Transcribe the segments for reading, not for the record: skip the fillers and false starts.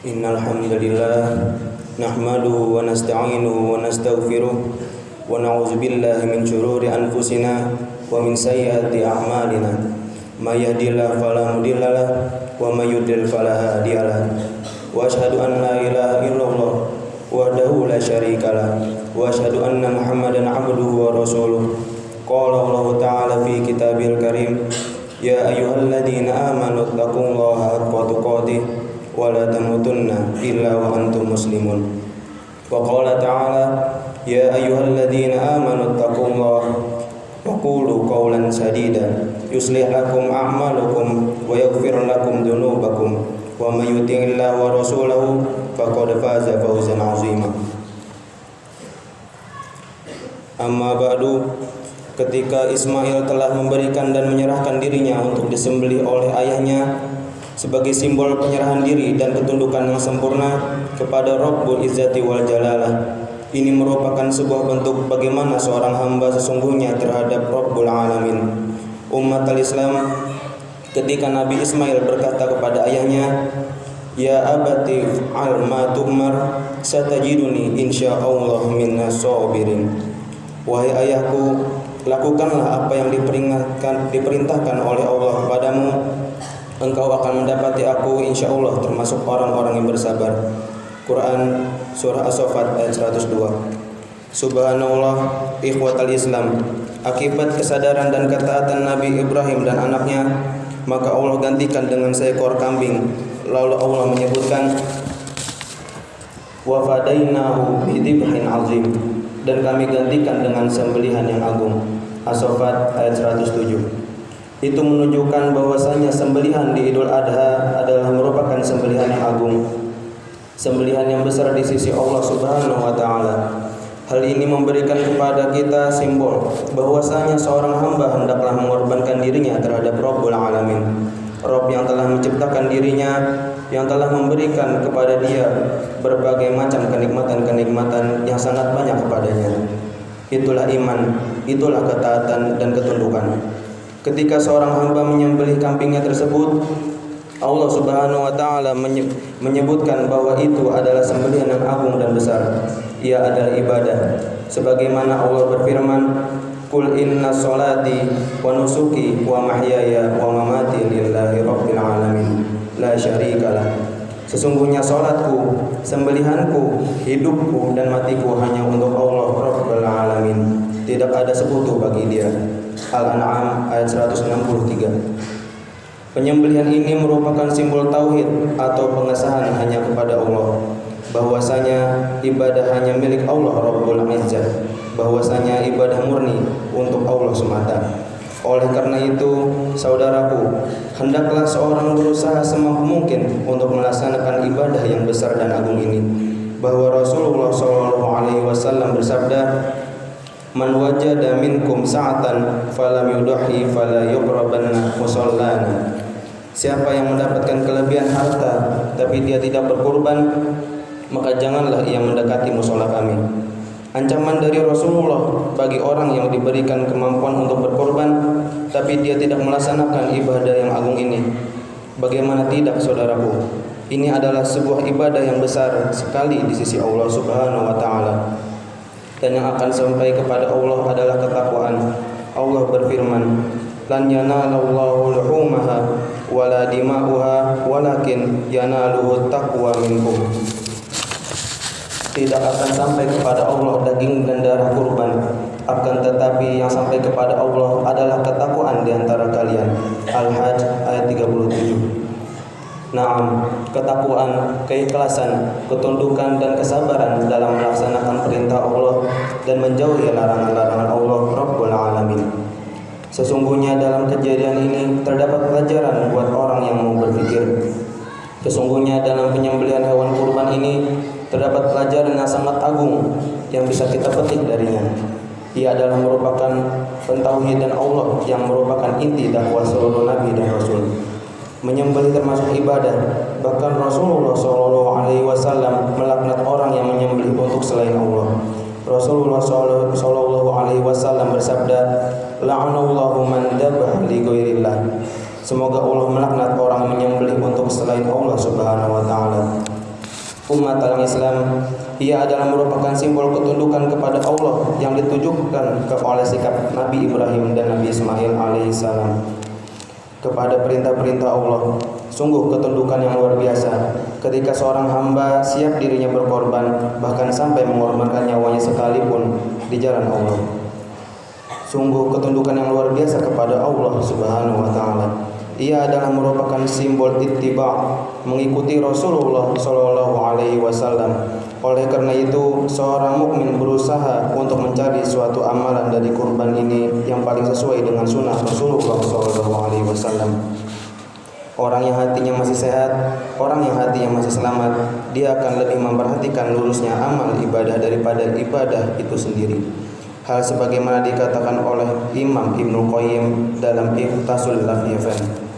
Innal hamdalillah nahmaduhu wa nasta'inuhu wa nastaghfiruh wa na'udzu billahi min shururi anfusina wa min sayyiati a'malina may yahdihillahu fala mudhillalah wa may yudlil fala hadiyalah wa asyhadu an la ilaha illallah wahdahu la syarikalah wa asyhadu anna Muhammadan 'abduhu wa rasuluh. Qala Allah ta'ala fi kitabil karim ya ayyuhalladzina amanu taqullaha haqqa tuqatih wa la tamutunna illa wa antum muslimun. Wa qala ta'ala ya ayyuhalladzina amanu taqullaha wa qulu qawlan sadida yuslih lakum a'malukum wa yaghfir lakum dhunubakum wa may yuti'illaha wa rasulahu faqad faza fawzan 'azima. Amma ba'du, ketika Ismail telah memberikan dan menyerahkan dirinya untuk disembelih oleh ayahnya sebagai simbol penyerahan diri dan ketundukan yang sempurna kepada Rabbul Izzati wal Jalalah. Ini merupakan sebuah bentuk bagaimana seorang hamba sesungguhnya terhadap Rabbul Alamin. Umat al-Islam, ketika Nabi Ismail berkata kepada ayahnya, "Ya abati al ma tu'mar, satajiduni insyaallah minas sabirin." Wahai ayahku, lakukanlah apa yang diperintahkan oleh Allah kepadamu. Engkau akan mendapati aku insyaallah termasuk orang-orang yang bersabar. Quran Surah As-Saffat ayat 102. Subhanallah, ikhwatal Islam, akibat kesadaran dan ketaatan Nabi Ibrahim dan anaknya, maka Allah gantikan dengan seekor kambing. Lalu Allah menyebutkan wa fadainahu bidhibhin azim, dan kami gantikan dengan sembelihan yang agung. As-Saffat ayat 107. Itu menunjukkan bahwasanya sembelihan di Idul Adha adalah merupakan sembelihan yang agung, sembelihan yang besar di sisi Allah Subhanahu wa taala. Hal ini memberikan kepada kita simbol bahwasanya seorang hamba hendaklah mengorbankan dirinya terhadap Rabbul Alamin, Rabb yang telah menciptakan dirinya, yang telah memberikan kepada dia berbagai macam kenikmatan-kenikmatan yang sangat banyak kepadanya. Itulah iman, itulah ketaatan dan ketundukan. Ketika seorang hamba menyembelih kambingnya tersebut, Allah Subhanahu wa taala menyebutkan bahwa itu adalah sembelihan yang agung dan besar. Ia adalah ibadah. Sebagaimana Allah berfirman, "Qul inna sholati wa nusuki wa mahyaya wa mamati lillahi rabbil alamin, la syarikalah." Sesungguhnya salatku, sembelihanku, hidupku dan matiku hanya untuk Allah Rabbul Alamin. Tidak ada sekutu bagi Dia. Al-An'am ayat 163. Penyembelihan ini merupakan simbol tauhid atau pengesahan hanya kepada Allah, bahwasanya ibadah hanya milik Allah Rabbul Izzah, bahwasanya ibadah murni untuk Allah semata. Oleh karena itu, saudaraku, hendaklah seorang berusaha semampu mungkin untuk melaksanakan ibadah yang besar dan agung ini. Bahwa Rasulullah SAW bersabda, "Man wajada minkum sa'atan falam yudhi fala yuqrabanna musallana." Siapa yang mendapatkan kelebihan harta tapi dia tidak berkorban, maka janganlah ia mendekati mushola kami. Ancaman dari Rasulullah bagi orang yang diberikan kemampuan untuk berkorban tapi dia tidak melaksanakan ibadah yang agung ini. Bagaimana tidak, saudaraku? Ini adalah sebuah ibadah yang besar sekali di sisi Allah Subhanahu wa taala. Dan yang akan sampai kepada Allah adalah ketakwaan. Allah berfirman, "Lan yanalallahu luhumaha wala dima'uha walakin yanaluhu taqwa minkum." Tidak akan sampai kepada Allah daging dan darah kurban, akan tetapi yang sampai kepada Allah adalah ketakwaan di antara kalian. Al-Hajj ayat 37. Naam, ketakwaan, keikhlasan, ketundukan dan kesabaran dalam melaksanakan perintah Allah dan menjauhi larangan-larangan Allah Rabbul Alamin. Sesungguhnya dalam kejadian ini terdapat pelajaran buat orang yang mau berpikir. Sesungguhnya dalam penyembelihan hewan kurban ini terdapat pelajaran yang sangat agung yang bisa kita petik darinya. Ia adalah merupakan pentauhidan Allah yang merupakan inti dakwah seluruh nabi dan rasul. Menyembelih termasuk ibadah. Bahkan Rasulullah SAW melaknat orang yang menyembelih untuk selain Allah. Rasulullah SAW bersabda, "La'anallahu man dzabha li ghairillah." Semoga Allah melaknat orang menyembelih untuk selain Allah Subhanahu wa taala. Umat al-Islam, ia adalah merupakan simbol ketundukan kepada Allah yang ditujukan oleh sikap Nabi Ibrahim dan Nabi Ismail alaihissalam kepada perintah-perintah Allah. Sungguh ketundukan yang luar biasa ketika seorang hamba siap dirinya berkorban, bahkan sampai mengorbankan nyawanya sekalipun di jalan Allah. Sungguh ketundukan yang luar biasa kepada Allah Subhanahu wa taala. Ia adalah merupakan simbol ittiba', mengikuti Rasulullah sallallahu alaihi wasallam. Oleh karena itu, seorang mukmin berusaha untuk mencari suatu amalan dari kurban ini yang paling sesuai dengan sunnah Rasulullah sallallahu alaihi wasallam. Orang yang hatinya masih sehat, orang yang hatinya masih selamat, dia akan lebih memperhatikan lurusnya amal ibadah daripada ibadah itu sendiri. Hal sebagaimana dikatakan oleh Imam Ibnu Qayyim dalam Iqtasul Lafiyafan.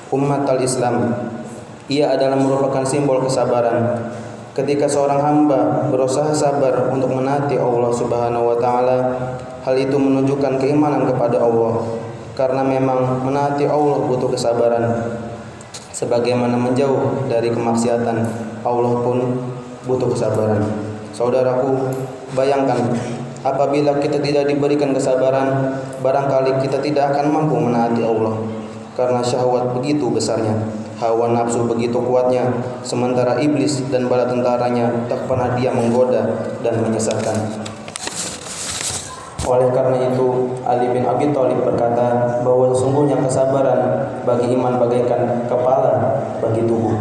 Umat al-Islam, ia adalah merupakan simbol kesabaran. Ketika seorang hamba berusaha sabar untuk menaati Allah Subhanahu wa taala, hal itu menunjukkan keimanan kepada Allah. Karena memang menaati Allah butuh kesabaran. Sebagaimana menjauh dari kemaksiatan, Allah pun butuh kesabaran. Saudaraku, bayangkan apabila kita tidak diberikan kesabaran, barangkali kita tidak akan mampu menaati Allah. Karena syahwat begitu besarnya, hawa nafsu begitu kuatnya, sementara iblis dan bala tentaranya tak pernah dia menggoda dan menyesatkan. Oleh karena itu, Ali bin Abi Thalib berkata bahwa sesungguhnya kesabaran bagi iman bagaikan kepala bagi tubuh.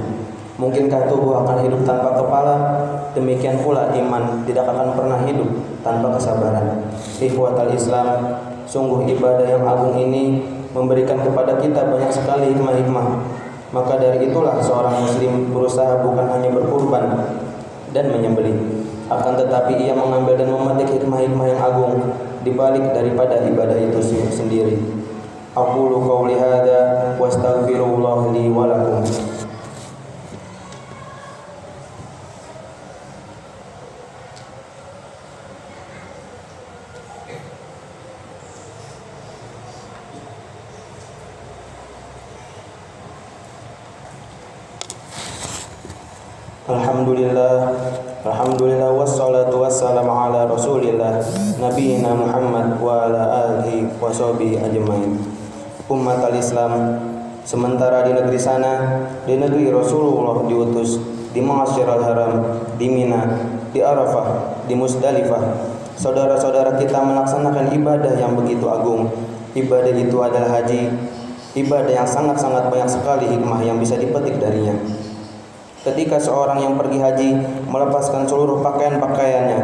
Mungkinkah tubuh akan hidup tanpa kepala? Demikian pula iman tidak akan pernah hidup tanpa kesabaran. Ikhwatal Islam, sungguh ibadah yang agung ini memberikan kepada kita banyak sekali hikmah-hikmah. Maka dari itulah seorang muslim berusaha bukan hanya berkurban dan menyembelih, akan tetapi ia mengambil dan memetik hikmah-hikmah yang agung di balik daripada ibadah itu sendiri. Aqulu qouli hadza wastaghfirullah li wa lakum. Alhamdulillah, alhamdulillah wassalatu wassalamu ala Rasulillah nabiyina Muhammad wa ala alihi wa sahbihi ajmain. Umat al-Islam, sementara di negeri sana, di negeri Rasulullah diutus, di Masjidil Haram, di Mina, di Arafah, di Musdalifah, saudara-saudara kita melaksanakan ibadah yang begitu agung. Ibadah itu adalah haji, ibadah yang sangat-sangat banyak sekali hikmah yang bisa dipetik darinya. Ketika seorang yang pergi haji melepaskan seluruh pakaian-pakaiannya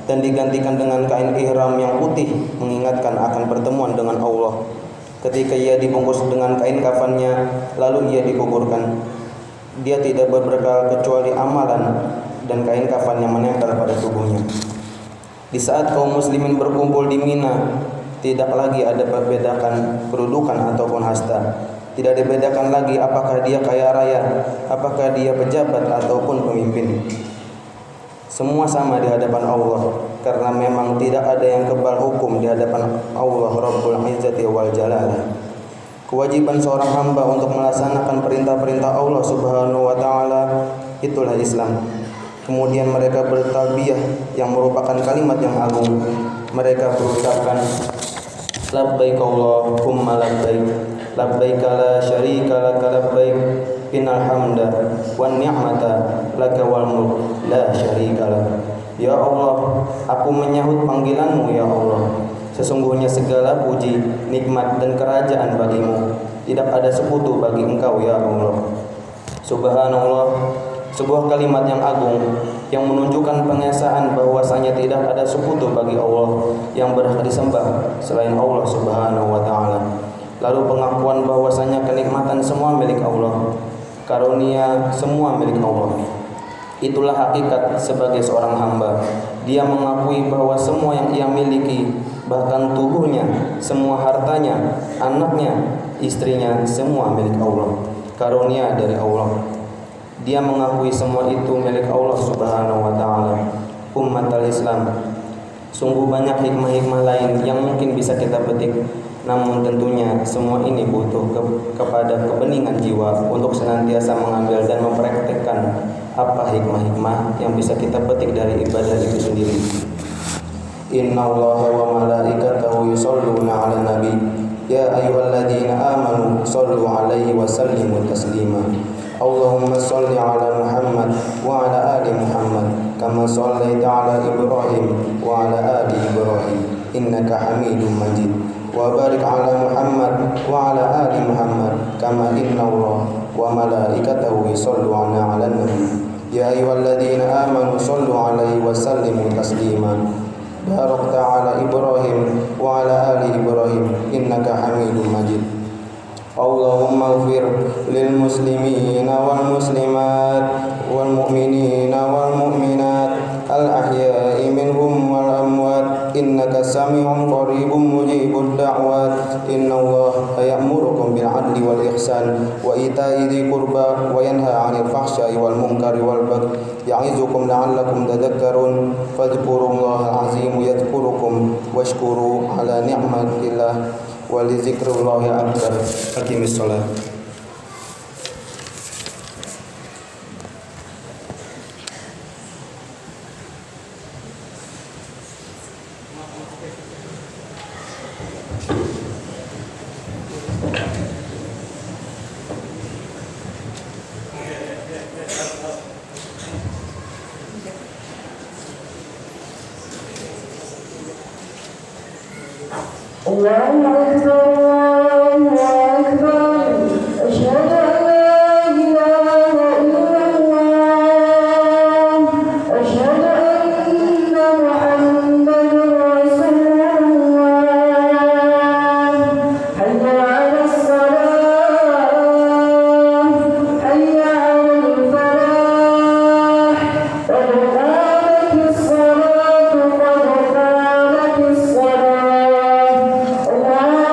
dan digantikan dengan kain ihram yang putih, mengingatkan akan pertemuan dengan Allah. Ketika ia dibungkus dengan kain kafannya, lalu ia dikuburkan, dia tidak berbekal kecuali amalan dan kain kafan yang menempel pada tubuhnya. Di saat kaum muslimin berkumpul di Mina, tidak lagi ada perbedaan kedudukan ataupun hasta. Tidak dibedakan lagi apakah dia kaya raya, apakah dia pejabat ataupun pemimpin. Semua sama di hadapan Allah, karena memang tidak ada yang kebal hukum di hadapan Allah Rabbul Izzati wal Jalalah. Kewajiban seorang hamba untuk melaksanakan perintah-perintah Allah Subhanahu wa taala itulah Islam. Kemudian mereka bertalbiyah yang merupakan kalimat yang agung. Mereka berucapkan labbaik Allahumma labbaik, labbaik la syarika laka labbaik, innal hamda wan ni'mata laka wal mulk la syarika lak. Ya Allah, aku menyahut panggilanmu ya Allah. Sesungguhnya segala puji, nikmat dan kerajaan bagimu. Tidak ada sekutu bagi engkau ya Allah. Subhanallah, sebuah kalimat yang agung yang menunjukkan pengesaan bahwasanya tidak ada sekutu bagi Allah yang berhak disembah selain Allah Subhanahu wa taala. Lalu pengakuan bahwasanya kenikmatan semua milik Allah, karunia semua milik Allah. Itulah hakikat sebagai seorang hamba. Dia mengakui bahwa semua yang ia miliki, bahkan tubuhnya, semua hartanya, anaknya, istrinya, semua milik Allah, karunia dari Allah. Dia mengakui semua itu milik Allah Subhanahu wa taala. Umat al-Islam, sungguh banyak hikmah-hikmah lain yang mungkin bisa kita petik. Namun tentunya semua ini butuh kepada kebeningan jiwa untuk senantiasa mengambil dan mempraktekkan apa hikmah-hikmah yang bisa kita petik dari ibadah itu sendiri. Innallaha wa malaikatahu yusholluna 'alan nabi ya ayyuhalladzina amanu shollu 'alaihi wa sallimu taslima. Allahumma sholli 'ala Muhammad wa 'ala ali Muhammad kama shallaita 'ala Ibrahim wa 'ala ali Ibrahim innaka Hamidum Majid. Wa barik 'ala Muhammad wa 'ala ali Muhammad kama innallaha wa malaikatahu yusholluna 'alan nabi ya ayyuhalladzina amanu shollu 'alaihi wa sallimu taslima. Barakta 'ala Ibrahim wa 'ala ali Ibrahim innaka Hamidum Majid. Allahumma ighfir lil muslimina wal muslimat wal mu'minina wal mu'minat al ahya'i minhum wal amwat innaka sami'un qaribun mujibud da'wat. Innallaha ya'murukum bil 'adli wal ihsan wa ita'i dzil qurba wa yanha 'anil fahsya'i wal munkari wal baghi ya'izukum la'allakum tadhakkarun. Fadhkurullahal 'azim yadhkurukum washkuru 'ala ni'matillah wa li dzikrillahi akbar. Aqimis shalah. Allahu Akbar, Allahu Akbar, asyhadu an la ilaha illallah, asyhadu anna Muhammadar Rasulullah. Hayya 'alas salah, hayya 'alal falah, qad qamatis salatu, qad qamatis salah. Allah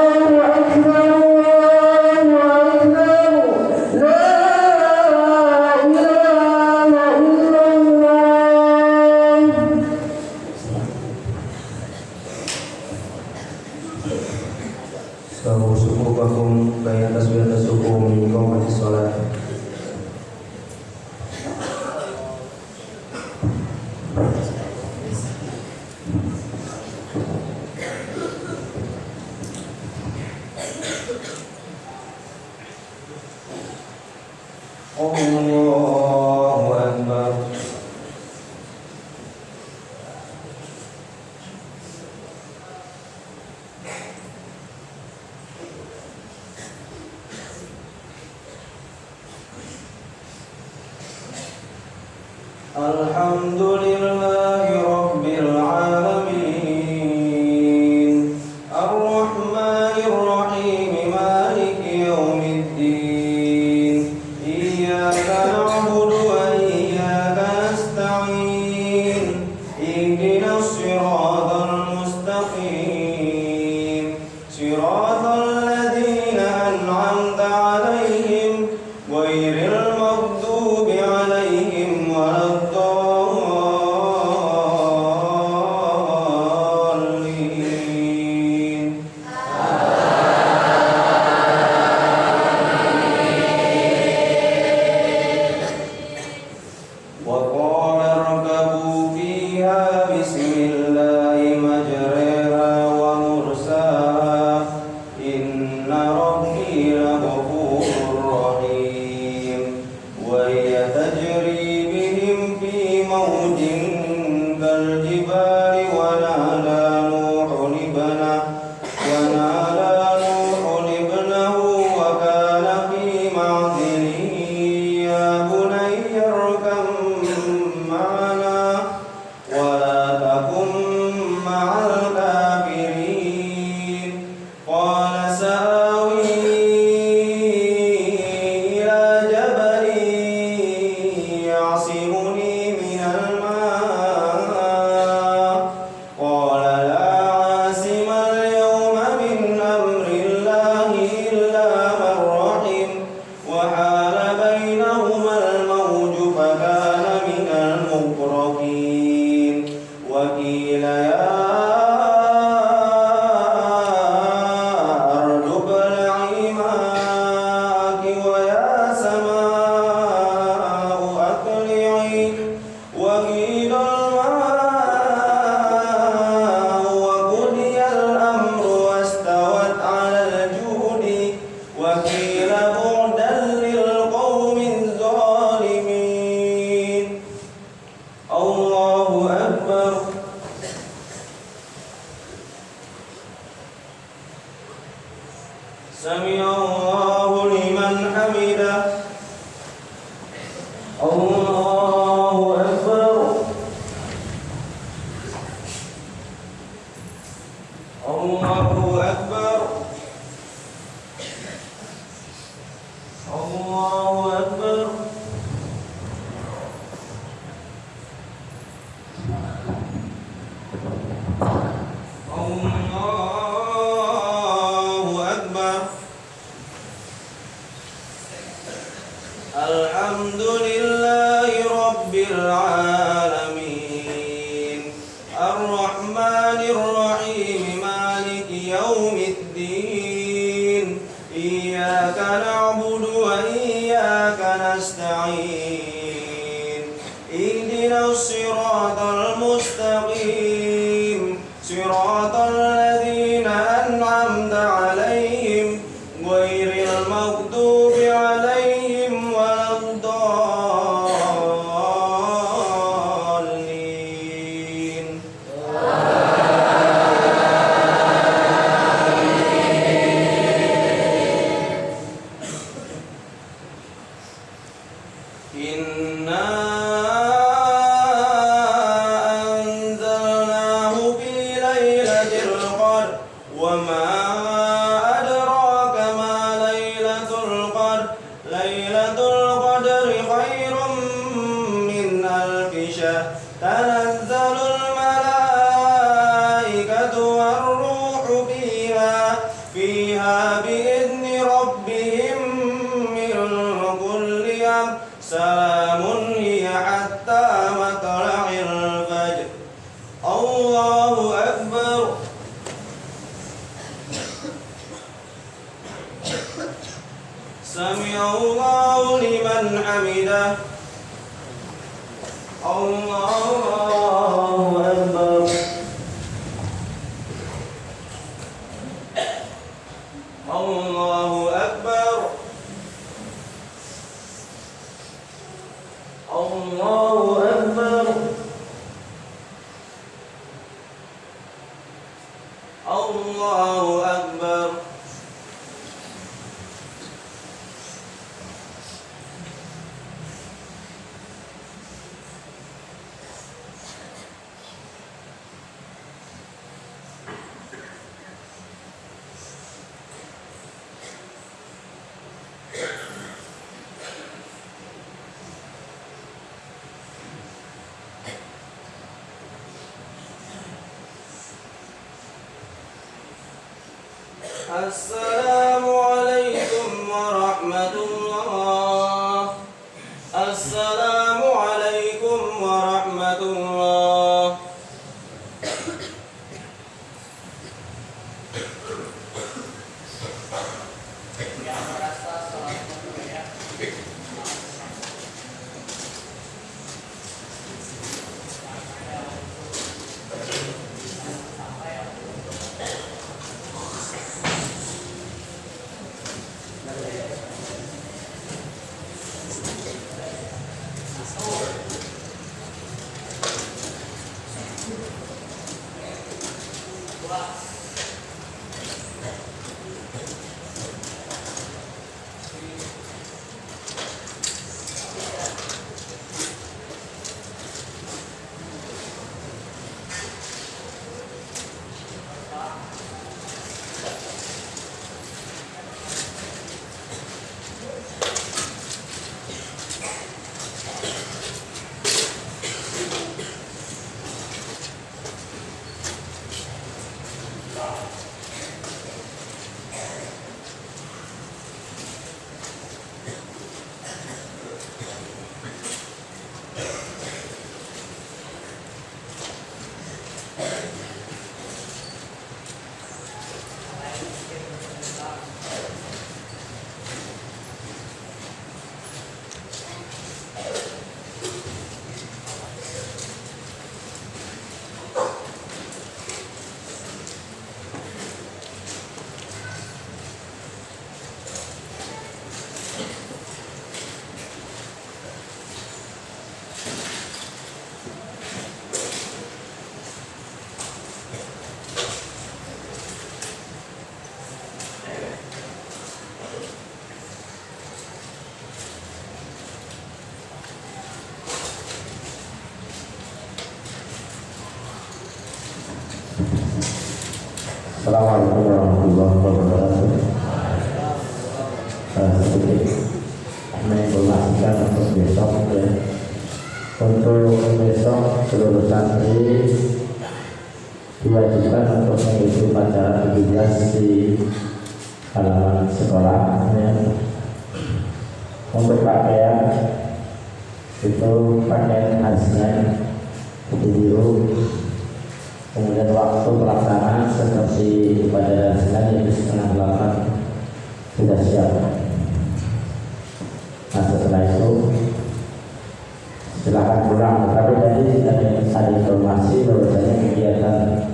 Alhamdulillahi Rabbil Alamin Ar-Rahmanir Rahim Maliki Yawmiddin Iyyaka na'budu wa iyyaka nasta'in Ihdinas siratal mustaqim Siratal ladzina an'amta 'alaihim ghairil maghdubi 'alaihim Alhamdulillahi Rabbil Alamin Ar-Rahmanir Rahim Maliki Yawmiddin Iyyaka na'budu wa iyyaka nasta'in Ihdinas siratal mustaqim Siratal ladzina an'amta 'alaihim ghairil maghdubi 'alaihim تنزل الملائكة والروح فيها بإذن ربهم من كل أمر سلام هي حتى مطلع الفجر الله أكبر سمع الله لمن حمده Allahu Akbar Allahu Akbar Allahu Akbar Allahu Akbar Assalamualaikum warahmatullah. Assalamualaikum warahmatullah. Assalamualaikum warahmatullahi wabarakatuh. Sedikit menginformasikan untuk besok ya. Untuk besok seluruh santri diwajibkan untuk mengikuti upacara 17 di halaman sekolah ya. Untuk pakaian itu pakaian khasnya biru. Kemudian waktu pelaksanaan seperti pada Senin yaitu 7:30 sudah siap. Nah setelah itu silakan pulang. Tapi tadi ada informasi bahwasanya kegiatan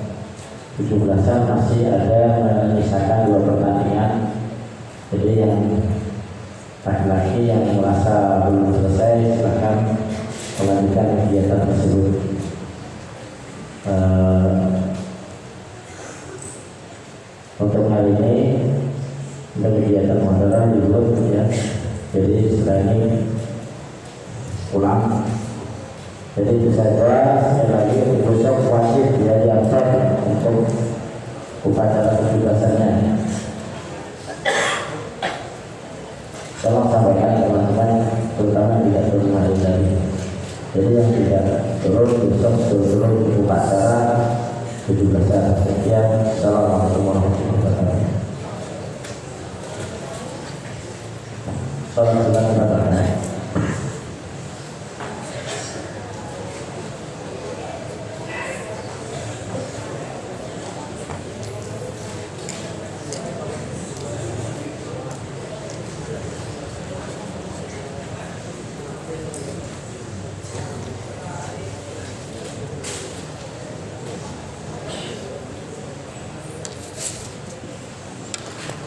17-an masih ada menyisakan 2 pertandingan. Jadi yang laki-laki yang merasa belum selesai silakan melanjutkan kegiatan tersebut. Untuk hari ini ada kegiatan modern juga ya. Jadi setelah ini pulang. Jadi itu saja. Sekali lagi besok wajib dia diantar untuk upacara 17-annya. Tolong sampaikan teman-teman, terutama tidak turun hari ini. Jadi yang tidak turun besok turun upacara 17-an. Sekian. Assalamualaikum warahmatullahi wabarakatuh.